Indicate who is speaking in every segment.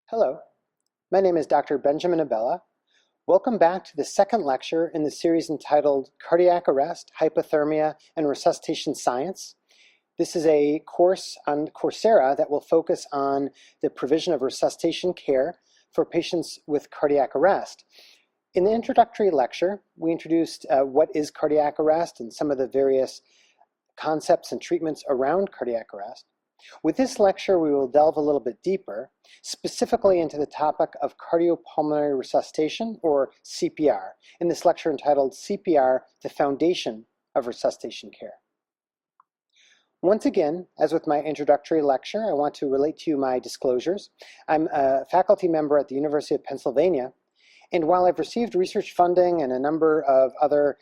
Speaker 1: Hello, my name is Dr. Benjamin Abella. Welcome back to the second lecture in the series entitled Cardiac Arrest, Hypothermia, and Resuscitation Science. This is a course on Coursera that will focus on the provision of resuscitation care for patients with cardiac arrest. In the introductory lecture, we introduced what is cardiac arrest and some of the various concepts and treatments around cardiac arrest. With this lecture, we will delve a little bit deeper, specifically into the topic of cardiopulmonary resuscitation, or CPR, in this lecture entitled CPR, the Foundation of Resuscitation Care. Once again, as with my introductory lecture, I want to relate to you my disclosures. I'm a faculty member at the University of Pennsylvania, and while I've received research funding and a number of other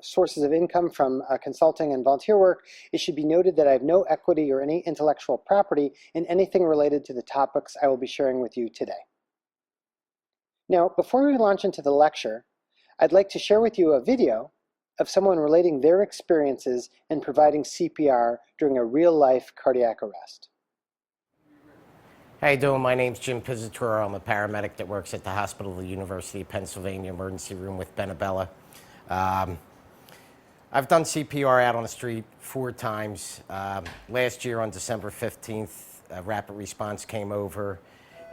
Speaker 1: sources of income from consulting and volunteer work, it should be noted that I have no equity or any intellectual property in anything related to the topics I will be sharing with you today. Now, before we launch into the lecture, I'd like to share with you a video of someone relating their experiences in providing CPR during a real-life cardiac arrest.
Speaker 2: How you doing? My name's Jim Pizzaturo. I'm a paramedic that works at the hospital of the University of Pennsylvania emergency room with Ben Abella. I've done CPR out on the street 4 times. Last year on December 15th, a rapid response came over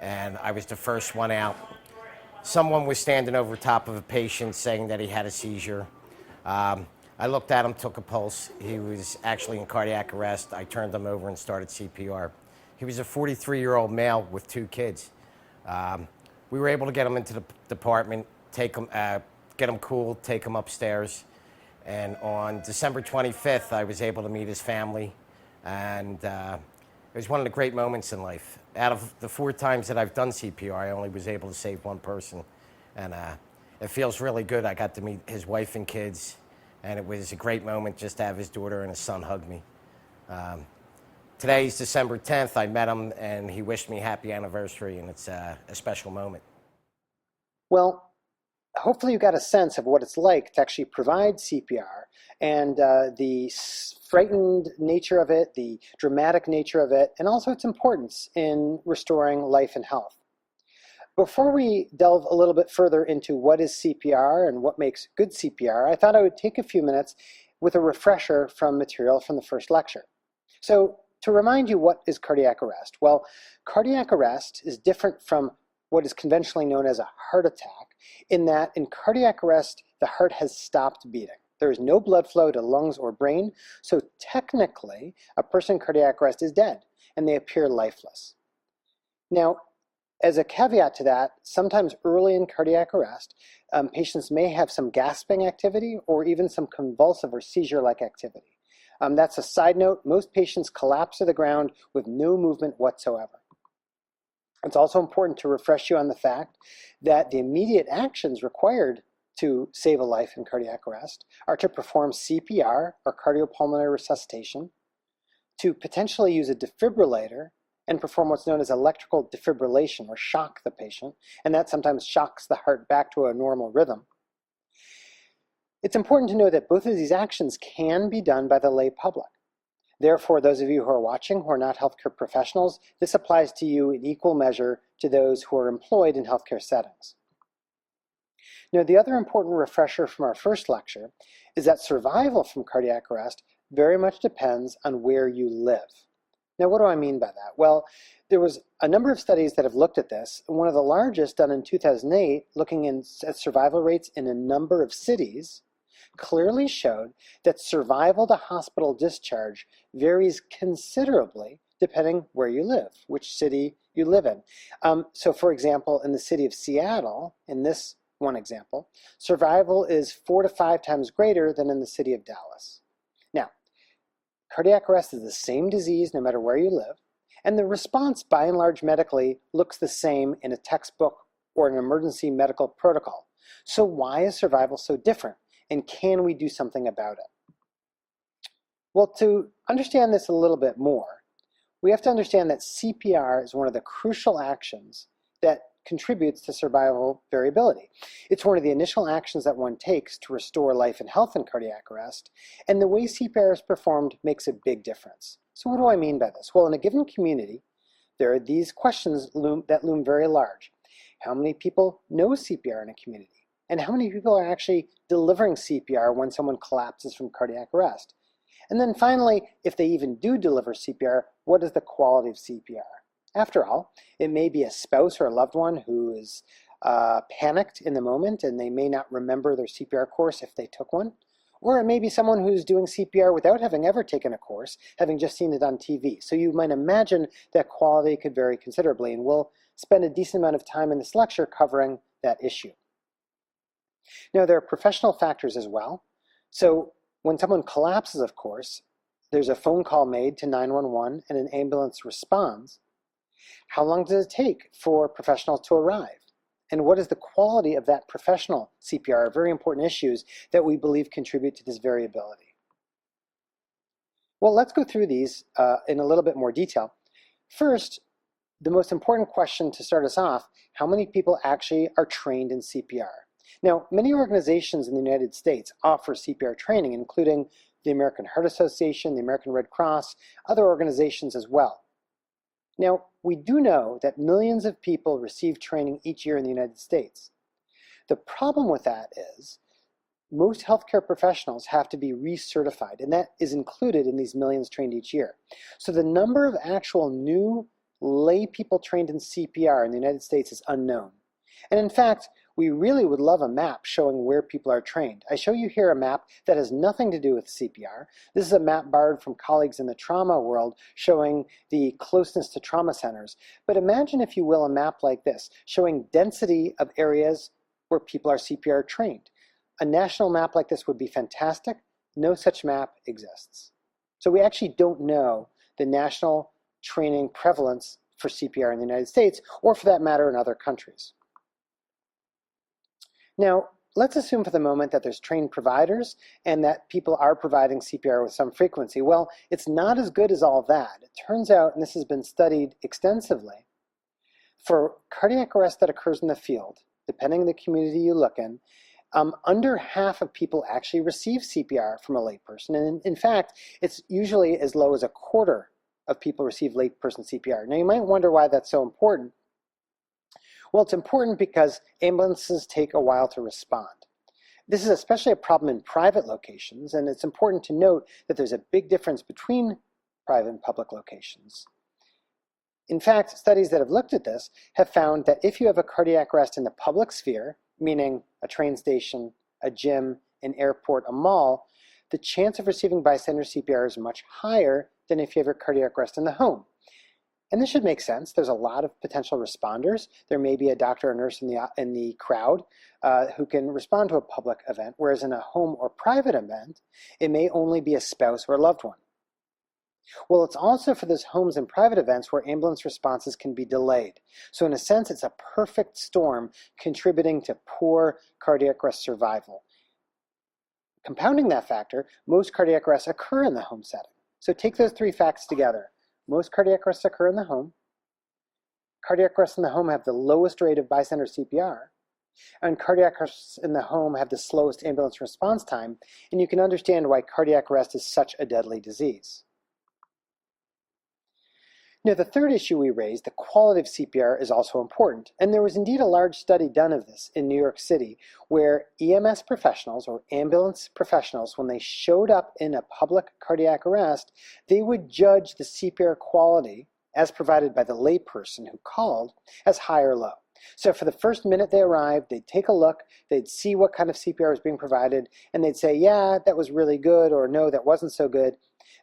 Speaker 2: and I was the first one out. Someone was standing over top of a patient saying that he had a seizure. I looked at him, took a pulse. He was actually in cardiac arrest. I turned him over and started CPR. He was a 43-year-old male with 2 kids. We were able to get him into the department, get him cool, take him upstairs. And on December 25th, I was able to meet his family. And it was one of the great moments in life. Out of the 4 times that I've done CPR, I only was able to save 1 person. And it feels really good. I got to meet his wife and kids. And it was a great moment just to have his daughter and his son hug me. Today's December 10th. I met him and he wished me happy anniversary, and it's a special moment.
Speaker 1: Well, hopefully you got a sense of what it's like to actually provide CPR and the frightened nature of it, the dramatic nature of it, and also its importance in restoring life and health. Before we delve a little bit further into what is CPR and what makes good CPR, I thought I would take a few minutes with a refresher from material from the first lecture. So, to remind you, what is cardiac arrest? Well, cardiac arrest is different from what is conventionally known as a heart attack in that in cardiac arrest, the heart has stopped beating. There is no blood flow to lungs or brain, so technically, a person in cardiac arrest is dead and they appear lifeless. Now, as a caveat to that, sometimes early in cardiac arrest, patients may have some gasping activity or even some convulsive or seizure-like activity. That's a side note. Most patients collapse to the ground with no movement whatsoever. It's also important to refresh you on the fact that the immediate actions required to save a life in cardiac arrest are to perform CPR, or cardiopulmonary resuscitation, to potentially use a defibrillator and perform what's known as electrical defibrillation, or shock the patient, and that sometimes shocks the heart back to a normal rhythm. It's important to know that both of these actions can be done by the lay public. Therefore, those of you who are watching who are not healthcare professionals, this applies to you in equal measure to those who are employed in healthcare settings. Now, the other important refresher from our first lecture is that survival from cardiac arrest very much depends on where you live. Now, what do I mean by that? Well, there was a number of studies that have looked at this. One of the largest, done in 2008, looking at survival rates in a number of cities, clearly showed that survival to hospital discharge varies considerably depending where you live, which city you live in. So for example, in the city of Seattle, in this one example, survival is 4 to 5 times greater than in the city of Dallas. Now, cardiac arrest is the same disease no matter where you live, and the response by and large medically looks the same in a textbook or an emergency medical protocol. So why is survival so different? And can we do something about it? Well, to understand this a little bit more, we have to understand that CPR is one of the crucial actions that contributes to survival variability. It's one of the initial actions that one takes to restore life and health in cardiac arrest, and the way CPR is performed makes a big difference. So what do I mean by this? Well, in a given community, there are these questions that loom very large. How many people know CPR in a community? And how many people are actually delivering CPR when someone collapses from cardiac arrest? And then finally, if they even do deliver CPR, what is the quality of CPR? After all, it may be a spouse or a loved one who is panicked in the moment and they may not remember their CPR course if they took one. Or it may be someone who's doing CPR without having ever taken a course, having just seen it on TV. So you might imagine that quality could vary considerably, and we'll spend a decent amount of time in this lecture covering that issue. Now, there are professional factors as well. So when someone collapses, of course, there's a phone call made to 911 and an ambulance responds. How long does it take for professionals to arrive? And what is the quality of that professional CPR? Very important issues that we believe contribute to this variability. Well, let's go through these in a little bit more detail. First, the most important question to start us off, how many people actually are trained in CPR? Now, many organizations in the United States offer CPR training, including the American Heart Association, the American Red Cross, other organizations as well. Now, we do know that millions of people receive training each year in the United States. The problem with that is most healthcare professionals have to be recertified, and that is included in these millions trained each year. So the number of actual new lay people trained in CPR in the United States is unknown. And in fact, we really would love a map showing where people are trained. I show you here a map that has nothing to do with CPR. This is a map borrowed from colleagues in the trauma world showing the closeness to trauma centers. But imagine, if you will, a map like this, showing density of areas where people are CPR trained. A national map like this would be fantastic. No such map exists. So we actually don't know the national training prevalence for CPR in the United States, or for that matter in other countries. Now, let's assume for the moment that there's trained providers and that people are providing CPR with some frequency. Well, it's not as good as all that. It turns out, and this has been studied extensively, for cardiac arrest that occurs in the field, depending on the community you look in, under half of people actually receive CPR from a layperson. And in fact, it's usually as low as a quarter of people receive layperson CPR. Now, you might wonder why that's so important. Well, it's important because ambulances take a while to respond. This is especially a problem in private locations, and it's important to note that there's a big difference between private and public locations. In fact, studies that have looked at this have found that if you have a cardiac arrest in the public sphere, meaning a train station, a gym, an airport, a mall, the chance of receiving bystander CPR is much higher than if you have a cardiac arrest in the home. And this should make sense. There's a lot of potential responders. There may be a doctor or nurse in the crowd who can respond to a public event, whereas in a home or private event, it may only be a spouse or a loved one. Well, it's also for those homes and private events where ambulance responses can be delayed. So in a sense, it's a perfect storm contributing to poor cardiac arrest survival. Compounding that factor, most cardiac arrests occur in the home setting. So take those three facts together. Most cardiac arrests occur in the home. Cardiac arrests in the home have the lowest rate of bystander CPR. And cardiac arrests in the home have the slowest ambulance response time. And you can understand why cardiac arrest is such a deadly disease. Now, the third issue we raised, the quality of CPR, is also important. And there was indeed a large study done of this in New York City, where EMS professionals, or ambulance professionals, when they showed up in a public cardiac arrest, they would judge the CPR quality, as provided by the layperson who called, as high or low. So for the first minute they arrived, they'd take a look, they'd see what kind of CPR was being provided, and they'd say, yeah, that was really good, or no, that wasn't so good.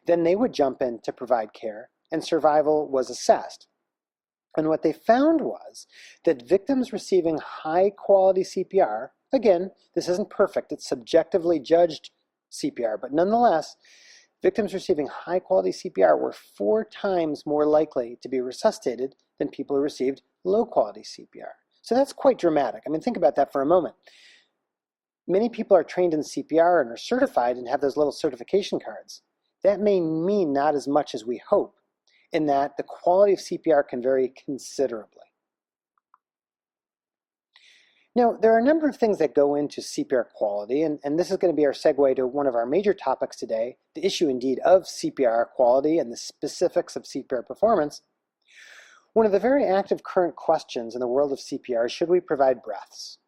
Speaker 1: Then they would jump in to provide care, and survival was assessed. And what they found was that victims receiving high-quality CPR, again, this isn't perfect, it's subjectively judged CPR, but nonetheless, victims receiving high-quality CPR were 4 times more likely to be resuscitated than people who received low-quality CPR. So that's quite dramatic. I mean, think about that for a moment. Many people are trained in CPR and are certified and have those little certification cards. That may mean not as much as we hope, in that the quality of CPR can vary considerably. Now, there are a number of things that go into CPR quality, and this is going to be our segue to one of our major topics today, the issue indeed of CPR quality and the specifics of CPR performance. One of the very active current questions in the world of CPR is, should we provide breaths?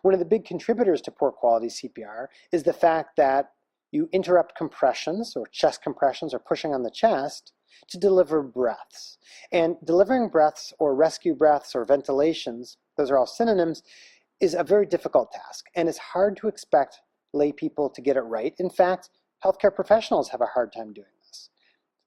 Speaker 1: One of the big contributors to poor quality CPR is the fact that you interrupt compressions or chest compressions or pushing on the chest to deliver breaths. And delivering breaths or rescue breaths or ventilations, those are all synonyms, is a very difficult task. And it's hard to expect lay people to get it right. In fact, healthcare professionals have a hard time doing this.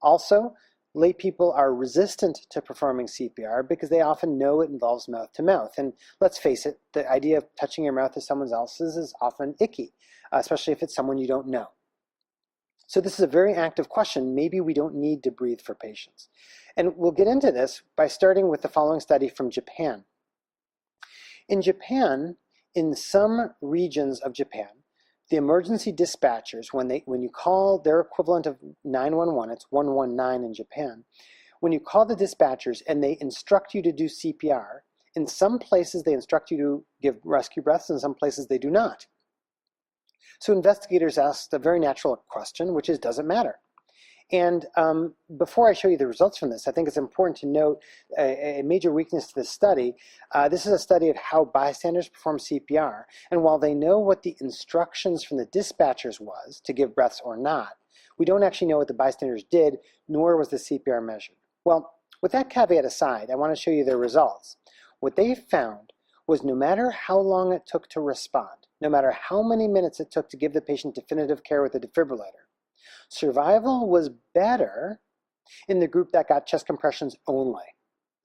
Speaker 1: Also, lay people are resistant to performing CPR because they often know it involves mouth to mouth. And let's face it, the idea of touching your mouth to someone else's is often icky, especially if it's someone you don't know. So this is a very active question. Maybe we don't need to breathe for patients. And we'll get into this by starting with the following study from Japan. In Japan, in some regions of Japan, the emergency dispatchers, when you call their equivalent of 911, it's 119 in Japan, when you call the dispatchers and they instruct you to do CPR, in some places they instruct you to give rescue breaths, in some places they do not. So investigators asked a very natural question, which is, does it matter? And before I show you the results from this, I think it's important to note a major weakness to this study. This is a study of how bystanders perform CPR. And while they know what the instructions from the dispatchers was to give breaths or not, we don't actually know what the bystanders did, nor was the CPR measured. Well, with that caveat aside, I want to show you their results. What they found was no matter how long it took to respond, no matter how many minutes it took to give the patient definitive care with a defibrillator, survival was better in the group that got chest compressions only.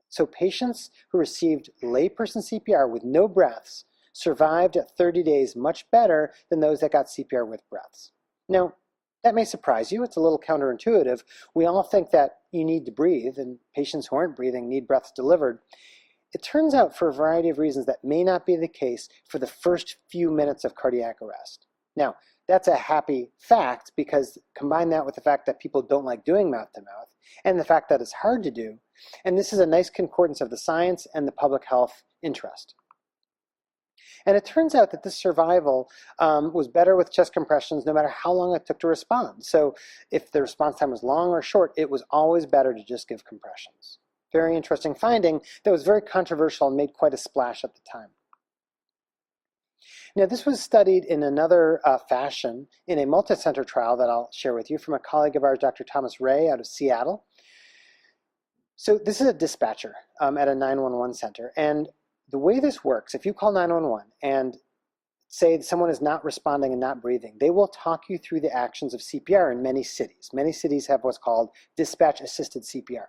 Speaker 1: So patients who received layperson CPR with no breaths survived at 30 days much better than those that got CPR with breaths. Now, that may surprise you. It's a little counterintuitive. We all think that you need to breathe, and patients who aren't breathing need breaths delivered. It turns out, for a variety of reasons, that may not be the case for the first few minutes of cardiac arrest. Now, that's a happy fact, because combine that with the fact that people don't like doing mouth to mouth and the fact that it's hard to do. And this is a nice concordance of the science and the public health interest. And it turns out that this survival was better with chest compressions no matter how long it took to respond. So if the response time was long or short, it was always better to just give compressions. Very interesting finding that was very controversial and made quite a splash at the time. Now, this was studied in another fashion in a multicenter trial that I'll share with you from a colleague of ours, Dr. Thomas Ray, out of Seattle. So this is a dispatcher at a 911 center. And the way this works, if you call 911 and say someone is not responding and not breathing, they will talk you through the actions of CPR in many cities. Many cities have what's called dispatch-assisted CPR.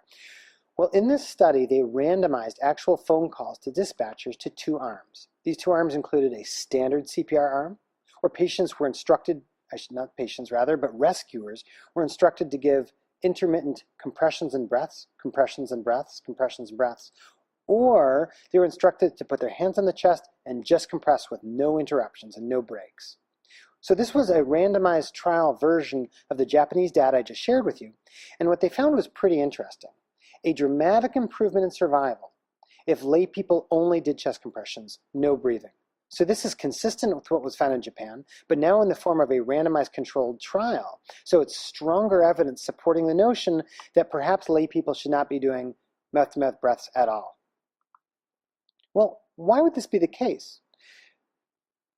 Speaker 1: Well, in this study, they randomized actual phone calls to dispatchers to two arms. These two arms included a standard CPR arm, where patients were instructed, not patients rather, but rescuers were instructed to give intermittent compressions and breaths, compressions and breaths, compressions and breaths, or they were instructed to put their hands on the chest and just compress with no interruptions and no breaks. So this was a randomized trial version of the Japanese data I just shared with you, and what they found was pretty interesting. A dramatic improvement in survival if lay people only did chest compressions, no breathing. So this is consistent with what was found in Japan, but now in the form of a randomized controlled trial. So it's stronger evidence supporting the notion that perhaps lay people should not be doing mouth-to-mouth breaths at all. Well, why would this be the case?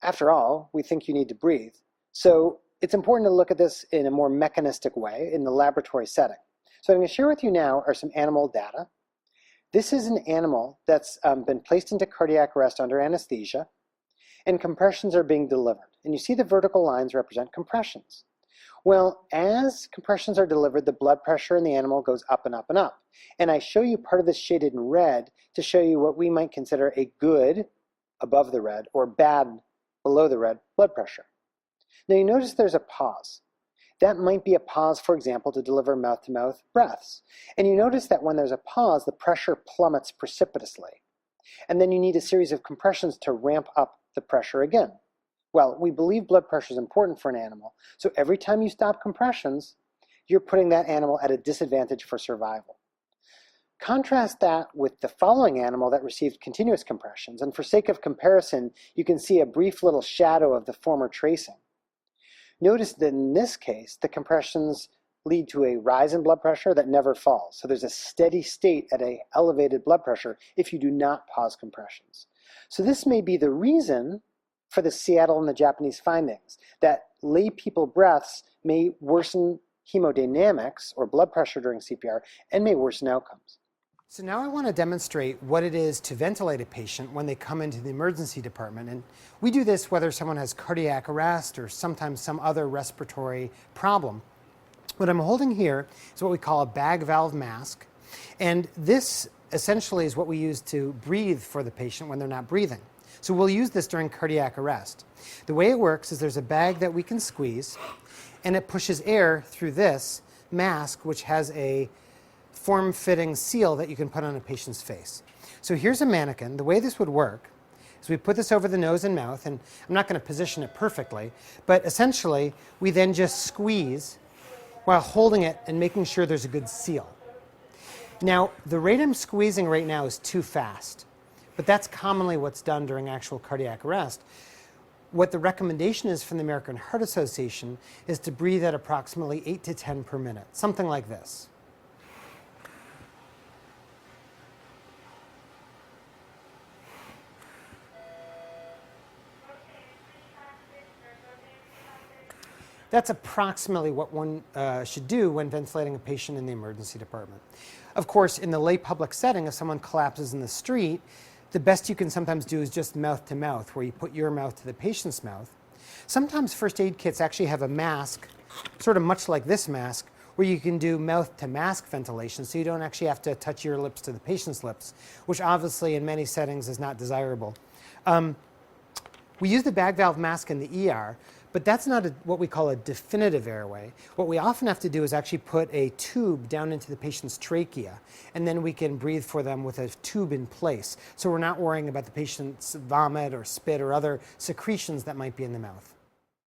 Speaker 1: After all, we think you need to breathe. So it's important to look at this in a more mechanistic way in the laboratory setting. So what I'm going to share with you now are some animal data. This is an animal that's been placed into cardiac arrest under anesthesia, and compressions are being delivered. And you see the vertical lines represent compressions. Well, as compressions are delivered, the blood pressure in the animal goes up and up and up. And I show you part of this shaded in red to show you what we might consider a good, above the red, or bad, below the red, blood pressure. Now you notice there's a pause. That might be a pause, for example, to deliver mouth-to-mouth breaths. And you notice that when there's a pause, the pressure plummets precipitously. And then you need a series of compressions to ramp up the pressure again. Well, we believe blood pressure is important for an animal, so every time you stop compressions, you're putting that animal at a disadvantage for survival. Contrast that with the following animal that received continuous compressions, and for sake of comparison, you can see a brief little shadow of the former tracing. Notice that in this case, the compressions lead to a rise in blood pressure that never falls. So there's a steady state at an elevated blood pressure if you do not pause compressions. So this may be the reason for the Seattle and the Japanese findings, that lay people breaths may worsen hemodynamics or blood pressure during CPR and may worsen outcomes.
Speaker 3: So now I want to demonstrate what it is to ventilate a patient when they come into the emergency department. And we do this whether someone has cardiac arrest or sometimes some other respiratory problem. What I'm holding here is what we call a bag valve mask. And this essentially is what we use to breathe for the patient when they're not breathing. So we'll use this during cardiac arrest. The way it works is there's a bag that we can squeeze, and it pushes air through this mask, which has a form-fitting seal that you can put on a patient's face. So here's a mannequin. The way this would work is we put this over the nose and mouth, and I'm not going to position it perfectly, but essentially we then just squeeze while holding it and making sure there's a good seal. Now, the rate I'm squeezing right now is too fast, but that's commonly what's done during actual cardiac arrest. What the recommendation is from the American Heart Association is to breathe at approximately 8 to 10 per minute, something like this. That's approximately what one should do when ventilating a patient in the emergency department. Of course, in the lay public setting, if someone collapses in the street, the best you can sometimes do is just mouth to mouth, where you put your mouth to the patient's mouth. Sometimes first aid kits actually have a mask, sort of much like this mask, where you can do mouth to mask ventilation, so you don't actually have to touch your lips to the patient's lips, which obviously in many settings is not desirable. We use the bag valve mask in the ER, but that's not what we call a definitive airway. What we often have to do is actually put a tube down into the patient's trachea, and then we can breathe for them with a tube in place. So we're not worrying about the patient's vomit or spit or other secretions that might be in the mouth.